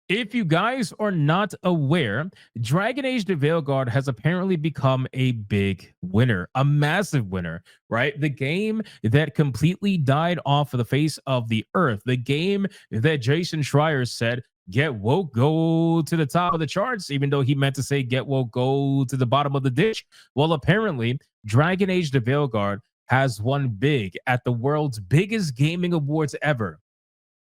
If you guys are not aware, Dragon Age The Veilguard has apparently become a big winner, a massive winner, right? The game that completely died off of the face of the earth, the game that Jason Schreier said, get woke, go to the top of the charts, even though he meant to say get woke, go to the bottom of the ditch. Well, apparently, Dragon Age The Veilguard has won big at the world's biggest gaming awards ever.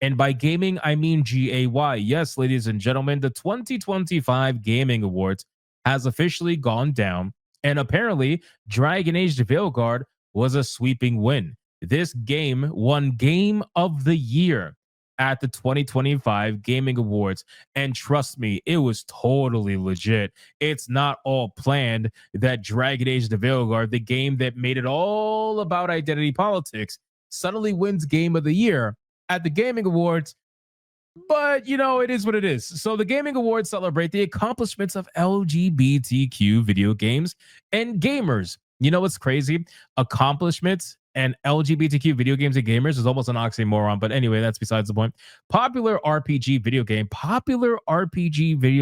And by gaming, I mean GAY. Yes, ladies and gentlemen, the 2025 Gayming Awards has officially gone down. And apparently, Dragon Age The Veilguard was a sweeping win. This game won Game of the Year at the 2025 Gayming Awards. And trust me, it was totally legit. It's not all planned that Dragon Age The Veilguard, the game that made it all about identity politics, suddenly wins Game of the Year at the Gayming Awards. But, it is what it is. So the Gayming Awards celebrate the accomplishments of LGBTQ video games and gamers. You know what's crazy? Accomplishments and LGBTQ video games and gamers is almost an oxymoron. But anyway, that's besides the point. Popular RPG video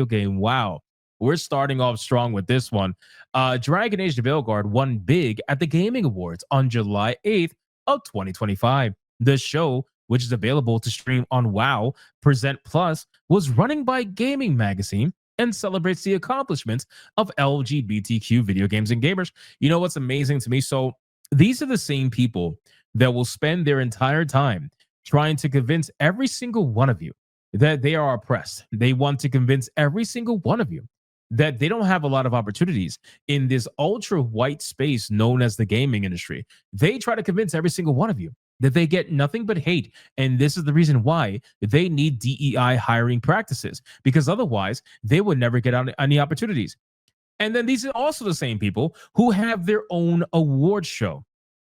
game. Wow. We're starting off strong with this one. Dragon Age The Veilguard won big at the Gayming Awards on July 8th of 2025. The show, which is available to stream on WoW Present Plus, was running by Gaming Magazine and celebrates the accomplishments of LGBTQ video games and gamers. You know what's amazing to me? So these are the same people that will spend their entire time trying to convince every single one of you that they are oppressed. They want to convince every single one of you that they don't have a lot of opportunities in this ultra white space known as the gaming industry. They try to convince every single one of you that they get nothing but hate. And this is the reason why they need DEI hiring practices, because otherwise they would never get any opportunities. And then these are also the same people who have their own award show.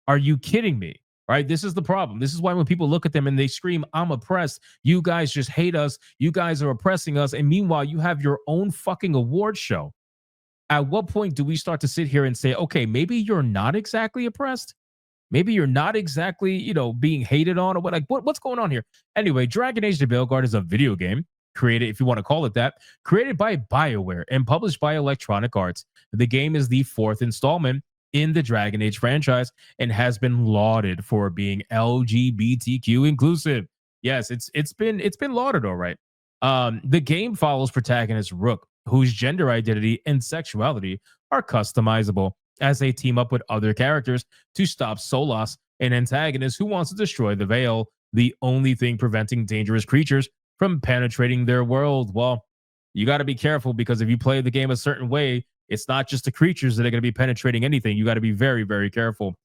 Are you kidding me? Right? This is the problem. This is why when people look at them and they scream, I'm oppressed, you guys just hate us, you guys are oppressing us. And meanwhile, you have your own fucking award show. At what point do we start to sit here and say, okay, maybe you're not exactly oppressed? Maybe you're not exactly, being hated on or what's going on here? Anyway, Dragon Age The Veilguard is a video game created, if you want to call it that, created by BioWare and published by Electronic Arts. The game is the fourth installment in the Dragon Age franchise and has been lauded for being LGBTQ inclusive. Yes, it's been lauded, all right. The game follows protagonist Rook, whose gender identity and sexuality are customizable, as they team up with other characters to stop Solas, an antagonist who wants to destroy the Veil, the only thing preventing dangerous creatures from penetrating their world. Well, you got to be careful, because if you play the game a certain way, it's not just the creatures that are going to be penetrating anything. You got to be very, very careful.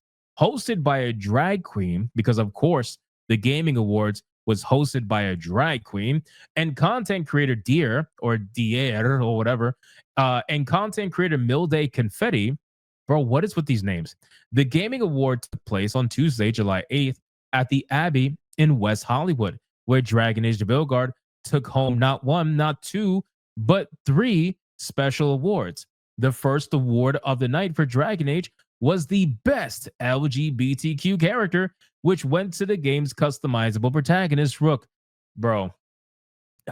Hosted by a drag queen, because of course the Gayming Awards was hosted by a drag queen, and content creator Dier or whatever, and content creator Milde Confetti. Bro, what is with these names? The Gayming Award took place on Tuesday, July 8th at the Abbey in West Hollywood, where Dragon Age The Veilguard took home not one, not two, but three special awards. The first award of the night for Dragon Age was the best LGBTQ character, which went to the game's customizable protagonist, Rook. Bro,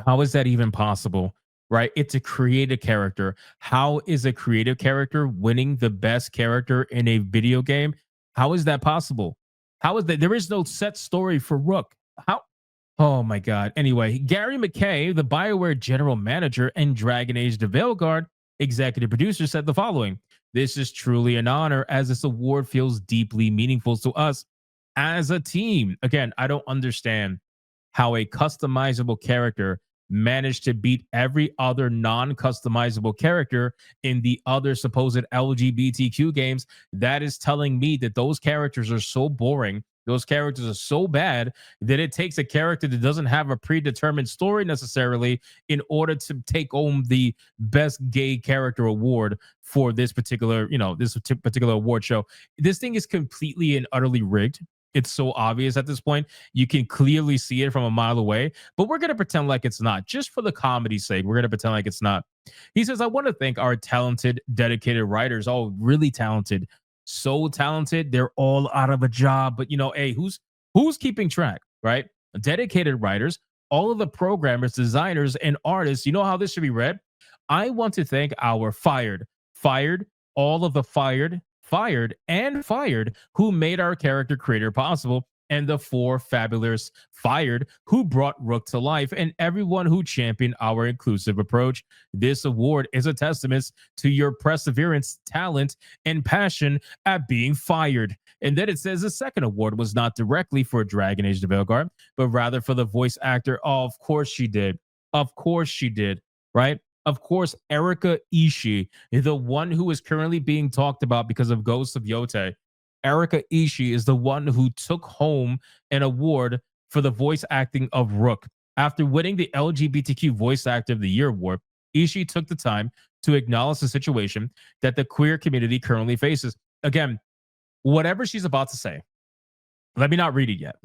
how is that even possible? Right? It's a creative character. How is a creative character winning the best character in a video game? How is that possible? How is that? There is no set story for Rook. How? Oh my God. Anyway, Gary McKay, the BioWare general manager and Dragon Age The Veilguard executive producer, said the following: "This is truly an honor, as this award feels deeply meaningful to us as a team." Again, I don't understand how a customizable character managed to beat every other non-customizable character in the other supposed LGBTQ games. That is telling me that those characters are so boring, those characters are so bad, that it takes a character that doesn't have a predetermined story necessarily in order to take home the best gay character award for this particular, this particular award show. This thing is completely and utterly rigged. It's so obvious at this point. You can clearly see it from a mile away, but we're going to pretend like it's not. Just for the comedy's sake, we're going to pretend like it's not. He says, "I want to thank our talented, dedicated writers." Oh, really talented. So talented. They're all out of a job. But, hey, who's keeping track, right? Dedicated writers, all of the programmers, designers, and artists. You know how this should be read? I want to thank our fired, all of the fired who made our character creator possible, and the four fabulous fired who brought Rook to life, and everyone who championed our inclusive approach. This award is a testament to your perseverance, talent, and passion at being fired. And then it says the second award was not directly for Dragon Age The Veilguard, but rather for the voice actor. Oh, of course she did. Of course she did. Right? Of course, Erika Ishi, the one who is currently being talked about because of Ghosts of Yote. Erika Ishi is the one who took home an award for the voice acting of Rook. After winning the LGBTQ Voice Actor of the Year award, Ishi took the time to acknowledge the situation that the queer community currently faces. Again, whatever she's about to say, let me not read it yet.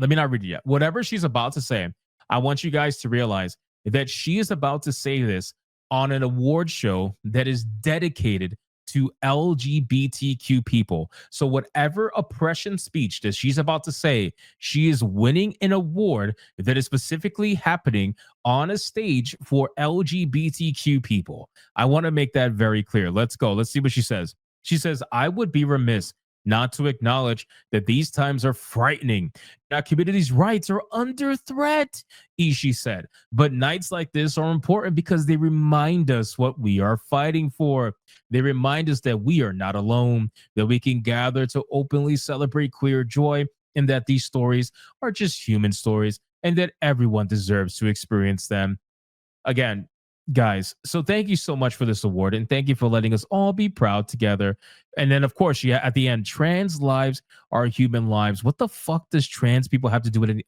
Whatever she's about to say, I want you guys to realize that she is about to say this on an award show that is dedicated to LGBTQ people. So whatever oppression speech that she's about to say, she is winning an award that is specifically happening on a stage for LGBTQ people. I want to make that very clear. Let's go. Let's see what she says. She says, I would be remiss not to acknowledge that these times are frightening. Our community's rights are under threat, Ishi said. But nights like this are important because they remind us what we are fighting for. They remind us that we are not alone, that we can gather to openly celebrate queer joy, and that these stories are just human stories, and that everyone deserves to experience them. Again, guys, so thank you so much for this award, and thank you for letting us all be proud together. And then, of course, yeah, at the end, trans lives are human lives. What the fuck does trans people have to do with it?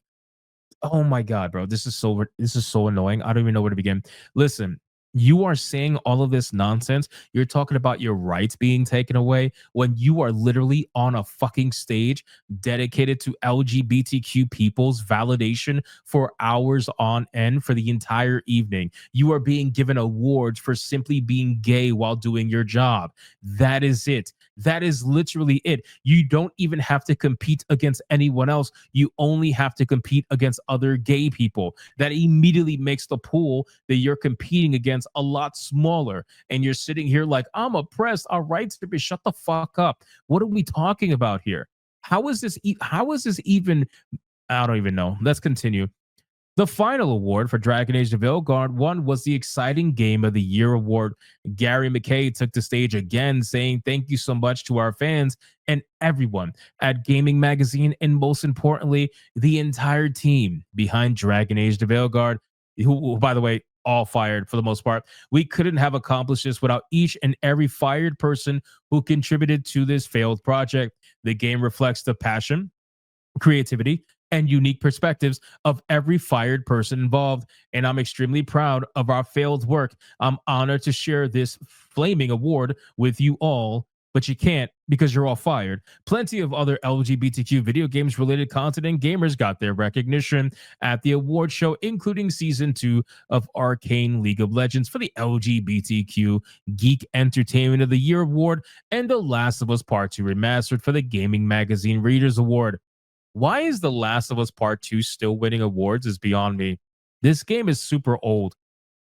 Oh my god, bro, this is so annoying. I don't even know where to begin. Listen, you are saying all of this nonsense. You're talking about your rights being taken away when you are literally on a fucking stage dedicated to LGBTQ people's validation for hours on end for the entire evening. You are being given awards for simply being gay while doing your job. That is it. That is literally it. You don't even have to compete against anyone else. You only have to compete against other gay people. That immediately makes the pool that you're competing against a lot smaller. And you're sitting here like, I'm oppressed. Our rights to be shut the fuck up. What are we talking about here? How is this? How is this even? I don't even know. Let's continue. The final award for Dragon Age The Veilguard one was the Exciting Game of the Year award. Gary McKay took the stage again, saying thank you so much to our fans and everyone at Gaming Magazine, and most importantly, the entire team behind Dragon Age The Veilguard, who, by the way, all fired for the most part. We couldn't have accomplished this without each and every fired person who contributed to this failed project. The game reflects the passion, creativity, and unique perspectives of every fired person involved. And I'm extremely proud of our failed work. I'm honored to share this flaming award with you all, but you can't because you're all fired. Plenty of other LGBTQ video games related content and gamers got their recognition at the award show, including season 2 of Arcane League of Legends for the LGBTQ Geek Entertainment of the Year award, and The Last of Us Part 2 Remastered for the Gaming Magazine Readers Award. Why is The Last of Us Part 2 still winning awards is beyond me. This game is super old.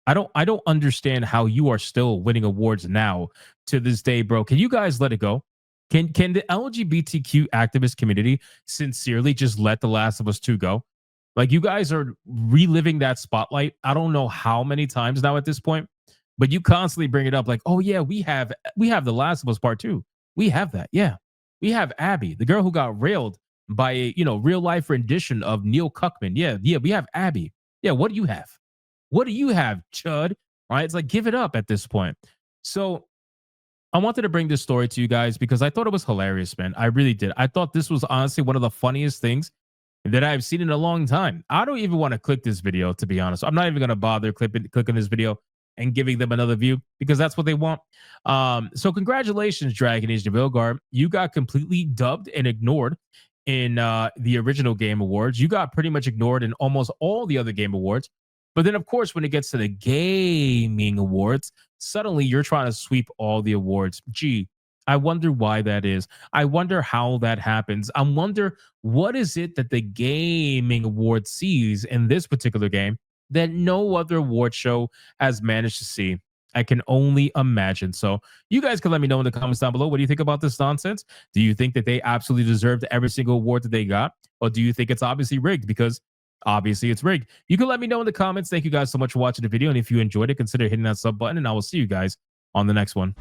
I don't understand how you are still winning awards now to this day, bro. Can you guys let it go? Can the LGBTQ activist community sincerely just let The Last of Us 2 go? Like, you guys are reliving that spotlight. I don't know how many times now at this point, but you constantly bring it up like, "Oh yeah, we have The Last of Us Part 2. We have that. Yeah. We have Abby, the girl who got railed by a real life rendition of Neil Cuckman. Yeah, we have Abby. Yeah, what do you have? What do you have, Chud? Right? It's like, give it up at this point. So I wanted to bring this story to you guys because I thought it was hilarious, man. I really did. I thought this was honestly one of the funniest things that I've seen in a long time. I don't even want to click this video, to be honest. I'm not even going to bother clicking this video and giving them another view because that's what they want. So congratulations, Dragon Age The Veilguard. You got completely dubbed and ignored in the original Game Awards. You got pretty much ignored in almost all the other Game Awards. But then, of course, when it gets to the Gaming Awards, suddenly you're trying to sweep all the awards. Gee, I wonder why that is. I wonder how that happens. I wonder what is it that the Gaming Award sees in this particular game that no other award show has managed to see. I can only imagine. So you guys can let me know in the comments down below. What do you think about this nonsense? Do you think that they absolutely deserved every single award that they got? Or do you think it's obviously rigged? Because obviously it's rigged. You can let me know in the comments. Thank you guys so much for watching the video. And if you enjoyed it, consider hitting that sub button. And I will see you guys on the next one.